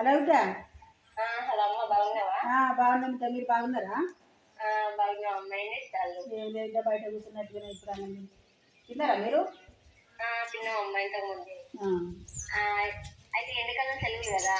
Hello బిడ్డ. Hello అమ్మ, బాగున్నావా? బాగున్నాం బిడ్డ, మీరు బాగున్నారా? బాగున్నాం అమ్మ. ఏం చేస్తారు? ఏం లేదు, బయట కూర్చున్నట్టుగా ఇప్పుడు అన్నం తిన్నారా మీరు? తిన్నాం అమ్మ ఇంతకు ముందే. అయితే ఎండాకాలం సెలవులు కదా,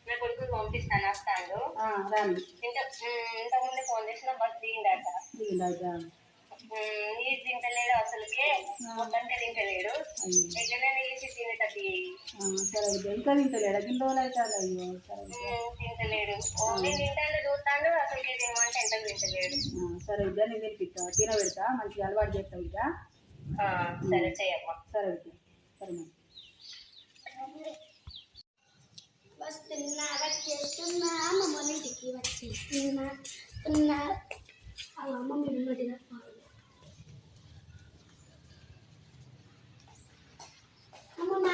నా కొడుకు పంపిస్తాను, వస్తాడు. ఇంతకుముందే ఫోన్ చేసిన, బస్ దిగిందట. నీరు తింటలేడు, అసలుకే మొత్తానికి తింటలేడు. ఎట్లనే వేసి తినేటట్టు ఇంకా తింటలేడు, తింటలేడు. ఓన్లీ తింటాడు, చూస్తాడు, అసలుకే తినమంటే ఎంత తింటలేడు. సరే బిడ్డ, నేను తినిపిస్తా, తినబెడతా, మంచిగా అలవాటు చేస్తా బిడ్డ. సరే చేయమ్మా. సరే బిడ్డ, సరే. వస్తున్నా వచ్చేస్తున్నా అమ్మమ్మ ఇంటికి వచ్చేస్తున్నా అమ్మ మీరు ఉన్నట్టుగా అమ్మమ్మ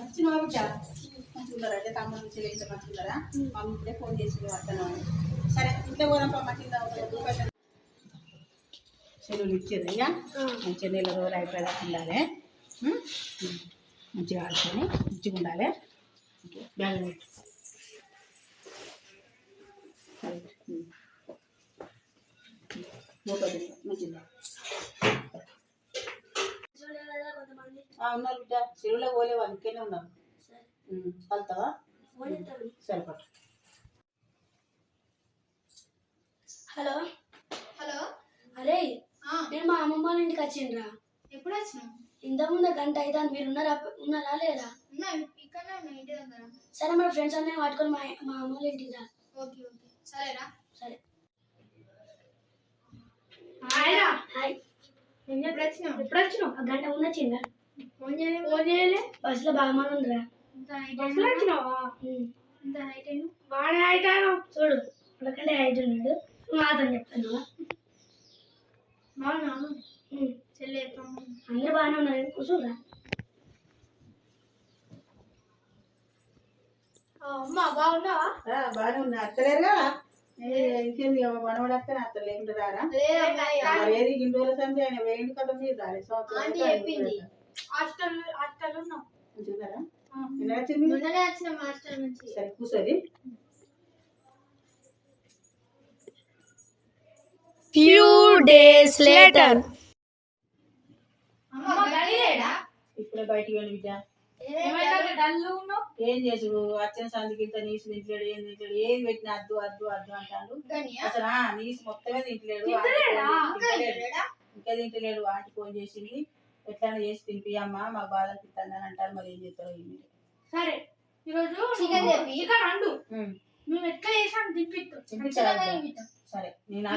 వచ్చిన బిడ్డ మంచిగున్నారా? అంటే తమ్ముడు నుంచి ఇంట్లో మంచిగున్నారా? మమ్మీ ఇప్పుడే ఫోన్ చేసి వస్తాను. సరే ఇంట్లో పోదాం, మంచిగా చెరువులు ఇచ్చేది ఇక మంచిగా నెల రోజులు అయిపోయేదాకా ఉండాలి. మంచిగా ఆడుకొని మంచిగా ఉండాలి. బ్యాగ్ మంచిగా ఉన్నారు బిడ్డ, చెరువులో పోలేవు, అందుకనే ఉన్నారు. కలుతావా? సరిపడు. హలో హలో, అరే నేను మా అమ్మమ్మ వాళ్ళ ఇంటికి వచ్చిండ్రా. ఎప్పుడు వచ్చినావు? ఇంతకుముందు గంట అయితే మీరు ఉన్నారా లేదా? ఇక్కడ ఇంటి దగ్గర. సరే, మన ఫ్రెండ్స్ అందరినీ పట్టుకొని మా అమ్మ వాళ్ళ ఇంటికి రా. ఓకే ఓకే, సరేరా. సరే. హాయ్. ఎప్పుడు వచ్చినావు? గంట ముందు వచ్చిందా? ఫోన్ చేయలే. బస్సులో బాగా మంది ఉండరా. బస్సులో వచ్చినావా? ఇంత హైట్ అయినా బాగా హైట్ అయినా చూడు, వాళ్ళకంటే హైట్ ఉన్నాడు. మాతో చెప్తాను. బాగున్నా చెల్లి? అందరూ బాగానే ఉన్నారు, కూర్చోరా. అమ్మ బాగున్నావా? బాగానే ఉన్నా. అత్తలేరుగా? ఇంకేంది మనవాడు వస్తే అత్త లేకుండా రారా? ఏది ఇన్ని రోజుల సంది ఆయన వేయండి కదా, మీరు రాలే. చెప్పింది హాస్టల్ ఉన్నాం. చూసారా? మొన్ననే వచ్చినాం హాస్టల్ నుంచి. సరే కూర్చోది. Few days later. ఇప్పుడే బయటికి వెళ్ళి బిడ్డ. ఏం చేసుడు? వచ్చిన సందికి ఇంత నీసు తింటలేడు, ఏం తింటాడు, ఏం పెట్టినా అద్దు అద్దు అద్దు అంటాడు. అసలు నీసు మొత్తమే తింటలేడు, ఇంకా తింటలేడు. ఆంటీ ఫోన్ చేసింది, ఎట్లైనా చేసి తినిపియమ్మా, మాకు బాధ అనిపిస్తుంది అని అంటారు. మరి ఏం చేస్తారో ఏమి. సరే, ఈరోజు చికెన్ అండు, మేము ఎట్లా చేసాం తినిపిస్తాం. సరే, నేను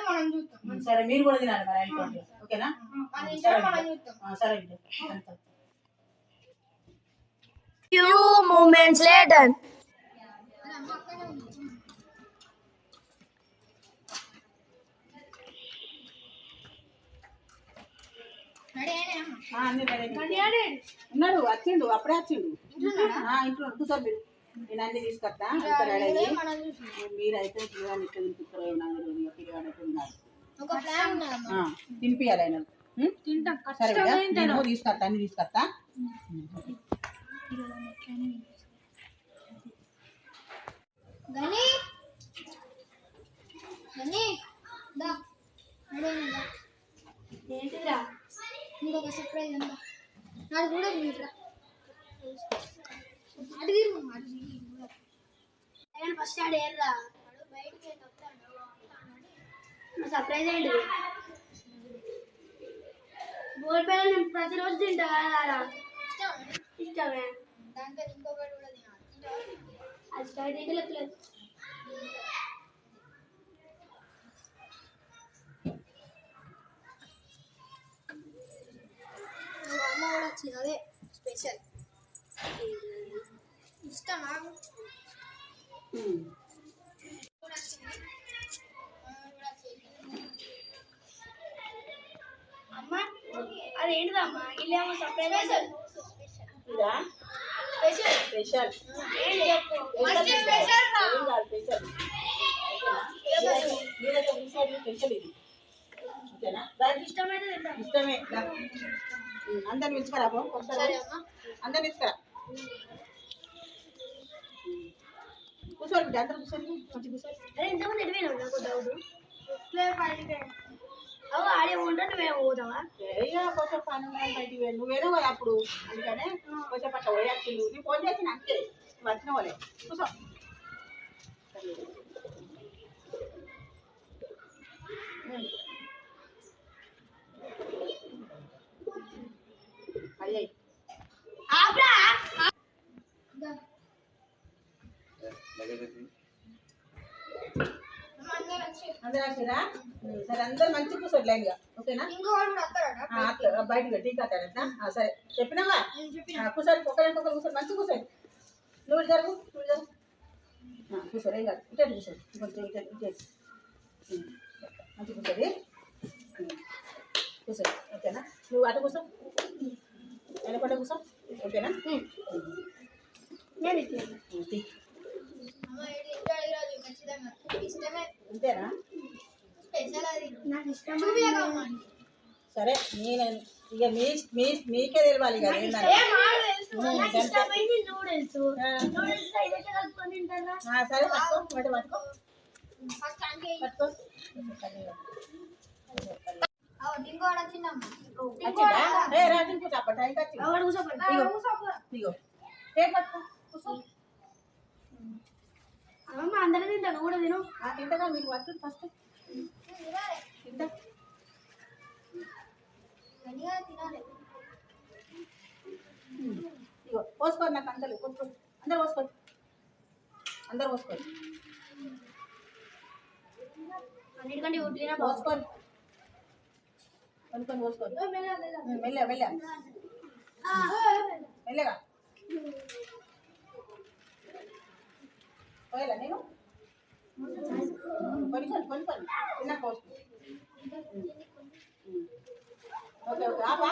మనం చూస్తాం. సరే, మీరు కూడా తినాలి మరి అయిపోయింది. ఓకేనా? సరే బిడ్డ. Few moments later. ఉన్నాడు, వచ్చిండు, అప్పుడే వచ్చిండు. ఇంట్లో కూర్చోరు మీరు. నేను అన్ని తీసుకొస్తా. మీరైతే పిల్లగాని ఇట్లా తినిపిస్తారో తినిపియాలి ఆయన. సరే నేను తీసుకొస్తా, అన్ని తీసుకొస్తా. ఏంటిరా? ఇంకొక సర్ప్రైజ్ ఉందా? నాకు కూడా ఫస్ట్ ఆడేర్రా సర్ప్రైజ్ ఏంటి? గోల్ పేడ నేను ప్రతిరోజు తింటా కదా, ఇష్టమే. దాంట్లో ఇంకొకటి కూడా తినాలి. అది స్టార్ట్ అయితే లేదు. అమ్మ కూడా వచ్చింది, అదే స్పెషల్. ఇష్టమా? అమ్మా అదేంటిదమ్మా? ఇల్లేమో సర్ప్రైజ్. ఇదా స్పెషల్ స్పెషల్? ఏంటి చెప్పు. స్పెషల్ ఇది. ఓకేనా? ఇష్టమైతే తింటా. ఇష్టమే. అందరిని పిలుచుకురా, అందరిని తీసుకురా. కూర్చోరు బిడ్డ అందరూ కూర్చోరు మంచి కూర్చోరు అరే ఇంతకుముందు ఎడిపోయినా నాకు డౌట్ అవు ఆడే ఉంటాను మేము పోతావా ఇక కొంచెం పని బయటికి వెళ్ళి నువ్వేనో కదా అప్పుడు అందుకనే కొంచెం పట్ల పోయాచ్చిండు నీ ఫోన్ చేసిన అంతే నువ్వు వచ్చిన వాళ్ళే కూర్చో అయ్యాయి అందరూ వచ్చిరా సరే అందరు మంచి కూర్చోండి లైన్గా ఓకేనా అట్లా బయటకు టీ కట్టారట సరే చెప్పినావా కూర్చోండి ఒకరికి కూర్చోండి మంచి కూర్చోండి నువ్వు జరుగు కూర్చోరు ఏం కాదు ఇటే కూర్చోండి కొంచెం ఇటే మంచి కూర్చోండి కూర్చోండి ఓకేనా నువ్వు అటు కూర్చో వెనకొండ కూర్చో ఓకేనా అంతేనా నాకు ఇష్టం సరే నేను ఇక మీకే తెలియాలి కదా నూడిల్స్ సరే పట్టుకో పట్టుకో పట్టుకో అందరూ తింటాను కూడా తిను తింటగా మీకు వచ్చు ఫస్ట్ తింటా ఇగో పోసుకోండి నాకు అందరు పోసుకోండి అందరు పోసుకోండి అందరు పోసుకోండి అన్నిటికంటే ఉట్టినా పోసుకోండి కొనుక్కొని పోసుకోండి వెళ్ళా వెళ్ళగా పోయలా నేను కొనుక్కోండి చిన్న పోసుకో ఓకే ఓకే ఆప్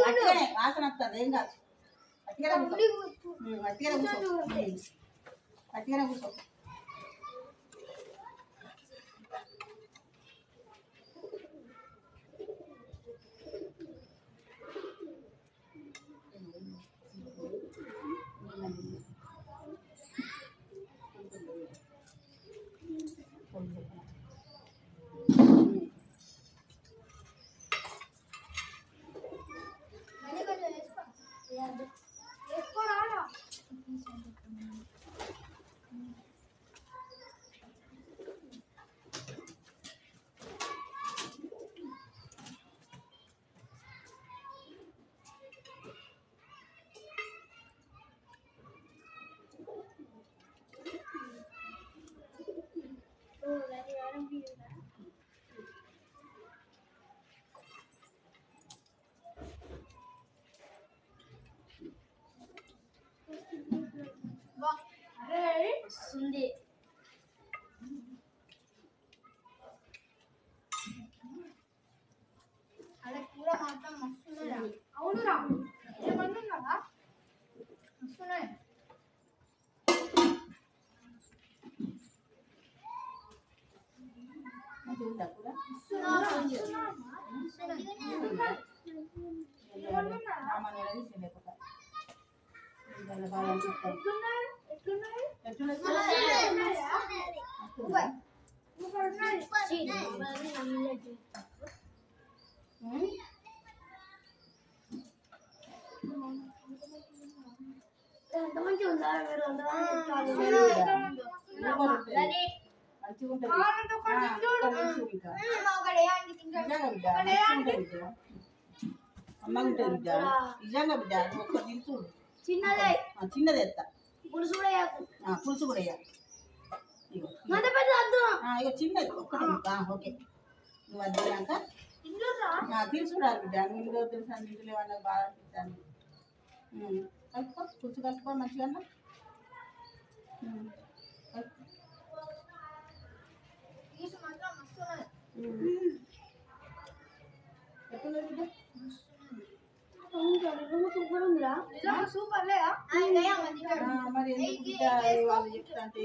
అయిపోయినాయా వాసన వస్తుంది ఏం కాదు అట్టిగానే కూర్చో వస్తుంది అలా కూర మాత్రం మస్తున్నాయి అవునురా ఏమన్నా కదా మస్తున్నాయి ఎంత మంచిగా ఉందా మీరు అమ్మగా ఉంటుంది బిడ్డ నిజంగా బిడ్డ నువ్వు ఒక్క తిని చూడు చిన్నదే చిన్నది ఎత్తా పులుసు కూడా వేయకు. పులుసు కూడా వేయాలి అంత పెద్ద వద్దు. ఇక చిన్నది ఒక్కటి ఓకే నువ్వు అది తిన్నాక తీసుకురాలి బిడ్డ నువ్వు ఇంట్లో తెలిసిన ఇంట్లో ఏమన్నా బాగా అనిపిస్తాను కలుపుకో పులుసు కలుపుకో మంచిగా ఎట్లున్నది బిడ్డ సూపర్ ఉందిరా. సూపర్ లేదా మరి ఎందుకు బిడ్డ వాళ్ళు చెప్తా అంటే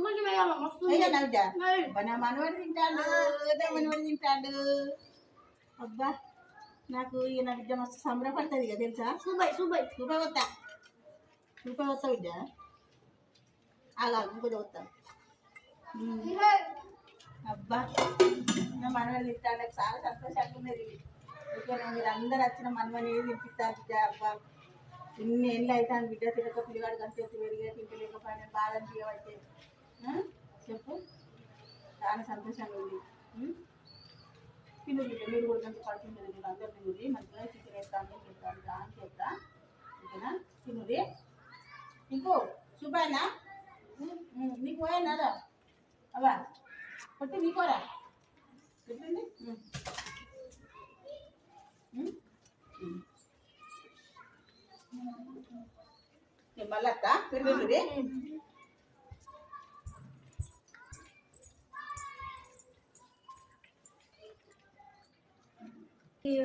కొంచెం వేయాలి మస్తు ఉంది. అయ్యా బిడ్డ నా మనవాడు తింటాడు మనవాడు తింటాడు అబ్బా నాకు ఇక నా బిడ్డ మస్తు సంబరపడుతుంది ఇక తెలుసా సూపర్ సూపర్. రూపాయి వస్తా బిడ్డ ఆగా ఇంకొక వస్తా అబ్బా నా మనవాడు తింటాడు నాకు చాలా సంతోషంగా ఉన్నది ఓకేనా మీరు అందరు వచ్చిన మనమని తినిపిస్తారు బిడ్డ అబ్బా ఇన్ని ఏళ్ళు అవుతాను బిడ్డ తినక పిల్లగాడు కంటే పెరిగా తింటలేకపోయినా బాగా తీయబట్టే చెప్పు చాలా సంతోషంగా ఉంది తిను బిడ్డ మీరు కూడా కొంచెం పడుతుంది మీరు అందరు తినుది మంచిగా చికెన్ వేస్తాను చెప్తాను అని చెప్తా ఓకేనా తినుది ఇంకో శుభానా నీకు పోయానారా అవా కొట్టి నీకోరా చెప్పండి మళ్ళీ అత్త పెరుగుతుంది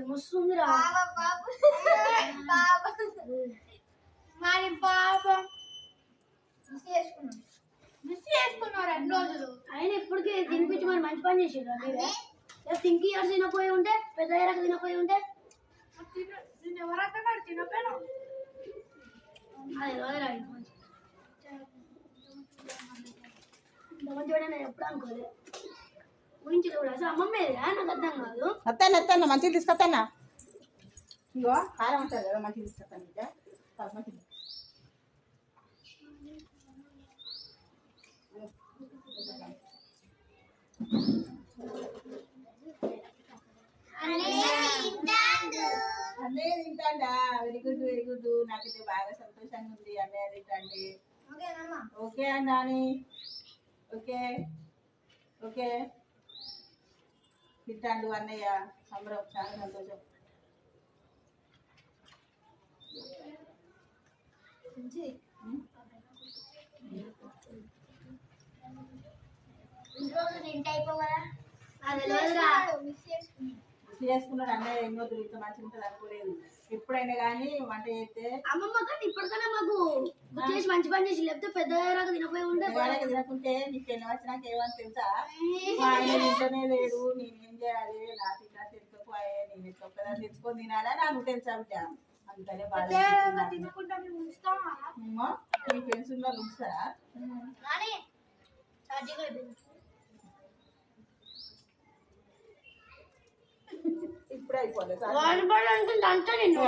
మస్తు ఉందిరా. మరి పాపం మిస్ చేసుకున్నావు 2 రోజులు. ఆయన ఇప్పటికీ తినిపించి మరి మంచి పని చేసిండ్రు మీరే. థింక్ ఇయర్స్ తినపోయి ఉంటే పెద్ద అయ్యాక తినపోయి ఉంటే నేను ఎవరన్నా తినపోయాను. అది రోజురా మంచిగా నేను ఎప్పుడు అనుకోలేదు ఊహించి కూడా అసలు అమ్మమ్మేదిరా నాకు అర్థం కాదు. అత్తాను మంచిగా తీసుకొస్తానా ఇగో కారం ఉంటుంది కదా మంచిగా తీసుకొస్తాను బిడ్డ మంచిగా అన్నయ్య తింటాడా వెరీ గుడ్ నాకైతే బాగా సంతోషంగా ఉంది అన్నయ్య తింటాండి ఓకే నాని ఓకే ఓకే తింటాడు అన్నయ్య సంబరం చాలా సంతోషం చేసుకున్నాడు అన్నయ్య ఎన్నో ఇంత మంచిగా ఉంటుంది అనుకోలేదు ఎప్పుడైనా కానీ వంట చేస్తే అమ్మమ్మ కానీ ఇప్పటికైనా మాకు గుర్తు చేసి మంచి పని చేసి లేకపోతే పెద్ద అయ్యాక తినపోయి ఉంటే వాళ్ళకి తినకుంటే నీకు ఎన్ని వచ్చినాక ఏమని తెలుసా మా ఆయన ఇంట్లోనే లేడు నేనేం చేయాలి నా తిన్నా తెలుసుకోపోయే నేను ఒక్కదాన్ని తెచ్చుకొని తినాలా నాకు తెలుసా బిడ్డ అందుకనే బాగా మీ ఫ్రెండ్స్ ఉన్న వాళ్ళు ఉంచుతారా ఇప్పుడు అయిపోలేదు అంతా నేను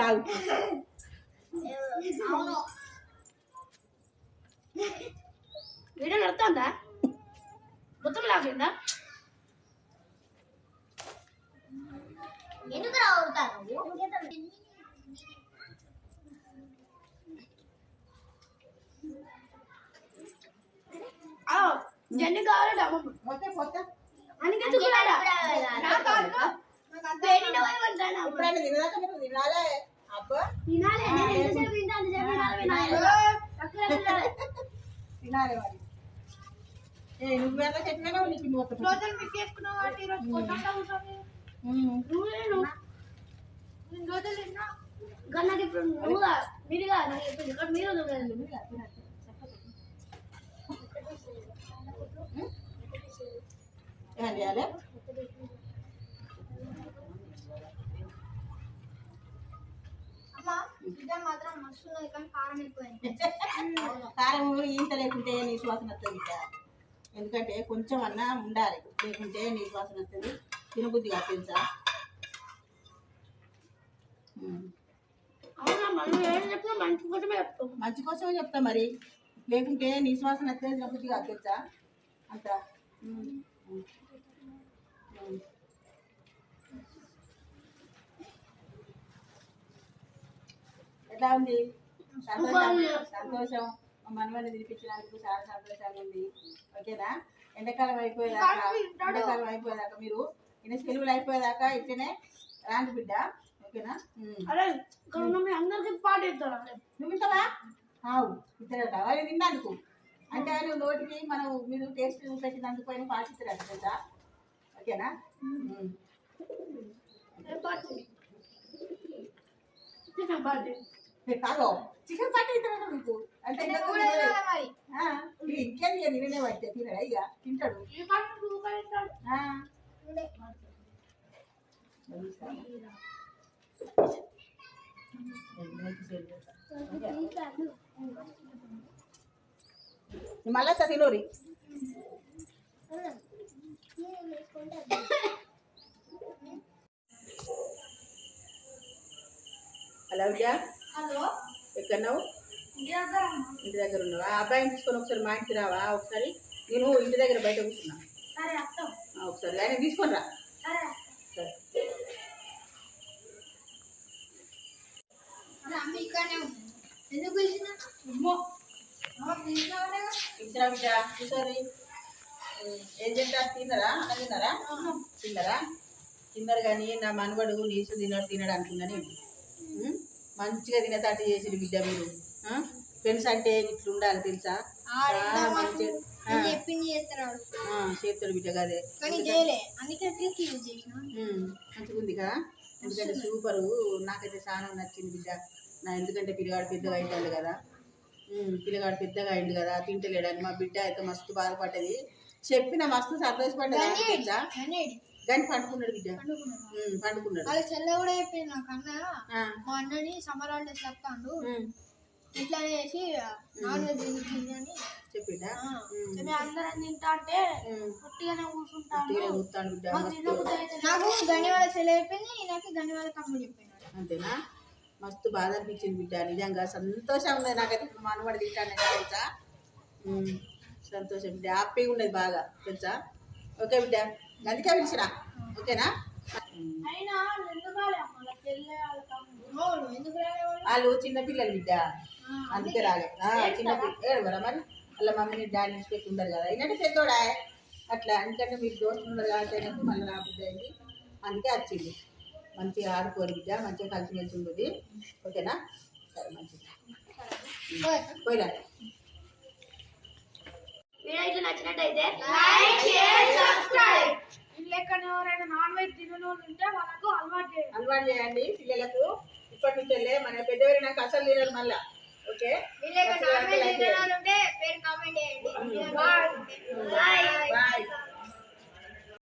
వీడియో నడుతుందా మొత్తం లాగిందా ఎందుకు రావుతారు జన్ని కావాలట అమ్మమ్మ మొత్తం మొత్తం అందుకే ఎప్పుడైనా తినదాకా మీరు తినాలే అబ్బా తినాలి తినాలి మరి నువ్వు ఎలా చెప్పినా నీకు మొత్తం గన్నకి ఇప్పుడు నువ్వుగా మీరుగా ఇక్కడ మీరు ఏం చేయాలి మాత్రం మస్తు కానీ కారం ఎక్కువైంది కారం ఈంత లేకుంటే నీ శ్వాసన వస్తుంది ఎందుకంటే కొంచెం అన్నా ఉండాలి లేకుంటే నీ శ్వాసన వస్తుంది తినబుద్ధి కాదు తెలుసా మంచి కోసమే చెప్తా మరి లేకుంటే నీ శ్వాసన వస్తే తినబుద్ధి కాదు తెలుసా అంత ఎట్లా ఉంది? సంతోషం మా మనవని తినిపించినందుకు చాలా సంతోషంగా ఉంది. ఓకేనా? ఎండాకాలం అయిపోయేదాకా మీరు ఇన్ని సెలవులు అయిపోయేదాకా ఇట్లనే రాండి బిడ్డ. ఓకేనా? అందరికి పాట ఇస్తాను. నువ్వు ఇంతవా ఇద్దరట వాళ్ళు తిన్నందుకు అంటే వాళ్ళు నోటికి మనం మీరు టేస్ట్ పెట్టినందుకు పైన పాటిస్తారట కదా. ఓకేనా? కాదో చికెన్ పార్టీ ఇస్తాడు మీకు అంటే ఇంకేది నిన్నే పడితే తినడా ఇక తింటాడు. మళ్ళా తినోరి హలో విద్యా. హలో, ఎక్కడున్నావు? ఇంటి దగ్గర ఉన్నావా? అబ్బాయిని తీసుకొని ఒకసారి మా ఇంటికి రావా? ఒకసారి నేను ఇంటి దగ్గర బయట కూర్చున్నా. ఒకసారి ఆయన తీసుకొని రా. సరే ఎందుకు పిలిచినా ఇచ్చినా బిడ్డ కూర్చోరి. ఏం చేస్తారు? తిన్నారా? అన్న తిన్నారా? తిన్నారు కానీ నా మనవడు నీసు తినడు అనుకున్నాను. మంచిగా తినేటట్టు చేసిరు బిడ్డ మీరు. ఫ్రెండ్స్ అంటే ఇట్లా ఉండాలి తెలుసా? చాలా మంచిగా చేస్తాడు బిడ్డ. అదే మంచిగా ఉంది కదా. ఎందుకంటే సూపరు. నాకైతే చాలా నచ్చింది బిడ్డ. ఎందుకంటే పిల్లగాడు పెద్దగా అయింది కదా. పిల్లగాడు పెద్దగా అయింది కదా, తింటలేడని మా బిడ్డ అయితే మస్తు బాధపడ్డది. చెప్పిన మస్తు సంతోషపడ్డది. కానీ పండుకున్నాడు బిడ్డ. పండుకున్నాడు. వాళ్ళ చెల్లె కూడా చెప్పింది నాకు, అన్న మా అన్నని సమ్మర్ హాలిడేస్ చెప్తాడు ఇట్లా చేసి నాన్ వెజ్ తింటుంది అని చెప్పిండా? అందరం తింటా అంటే పుట్టిగానే కూర్చుంటాను బిడ్డ. నాకు గనివాళ్ళ చెల్లె చెప్పింది, నాకు గనివాళ్ళ తమ్ముడు చెప్పింది. అంతేనా? మస్తు బాధ అనిపించింది బిడ్డ. నిజంగా సంతోషం ఉన్నది నాకైతే. మనవాడు తింటాను తెలుసా. సంతోషం బిడ్డ. హ్యాపీగా ఉన్నది బాగా తెలుసా. ఓకే బిడ్డ, అందుకే పిలిచినా. ఓకేనా? వాళ్ళు చిన్నపిల్లలు బిడ్డ, అందుకే రాలే. చిన్నపిల్లలు ఏడవరా మరి? వాళ్ళ మమ్మీని డాడీ పెట్టి ఉండరు కదా. ఏంటంటే పెద్దోడా అట్లా. ఎందుకంటే మీరు దోస్తులు ఉన్నారు కాబట్టి మళ్ళీ నా బిడ్డ అయింది. అందుకే వచ్చింది. మంచిగా ఆడుకోరు బిడ్డ, మంచిగా కలిసిమెలిసి ఉంటుంది. ఓకేనా? సరే మంచిగా పోయిరా. వీడియో నచ్చినట్టయితే లైక్, షేర్, సబ్స్క్రైబ్. లెక్కన ఎవరైనా నాన్ వెజ్ తినని వాళ్ళు ఉంటే వాళ్ళకు అలవాటు చేయండి పిల్లలకు. ఇప్పటి నుంచి మన పెద్దవారి నాకు అసలు తినరు మళ్ళా. ఓకే.